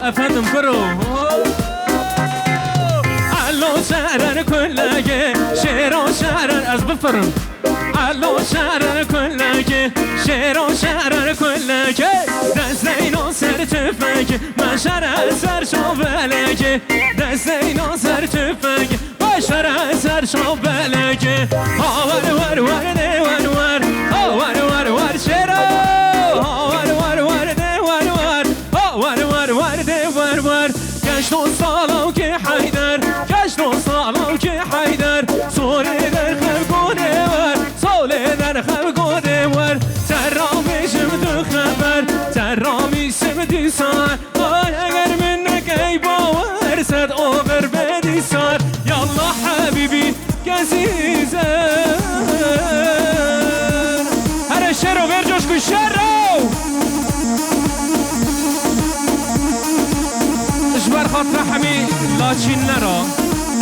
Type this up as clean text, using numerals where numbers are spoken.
افندم برو علو شعرن کلگه شعر و شعرن از بفرم علو شعرن کلگه شعر و شعرن کلگه دست اینو سر تفنگه من شعر سر شابلگه دست اینو سر تفنگه من شعر سر شابلگه آور ور ور ده ور ور آور ور ور شعر آور ور ور ده ور ور آور ور ور ده ور ور گشت و سالم که حیدر گشت و سالم که حیدر سوله در خلقونه ور سوله در خلقونه ور ترامیشم تو خبر ترامیشم دیسان اگر من نکی باور صد اوبر بدیسان یالله حبیبی گزیزن هر شعر و برجوش کن شعر رو اجبر خاطر حمی لاچین نرا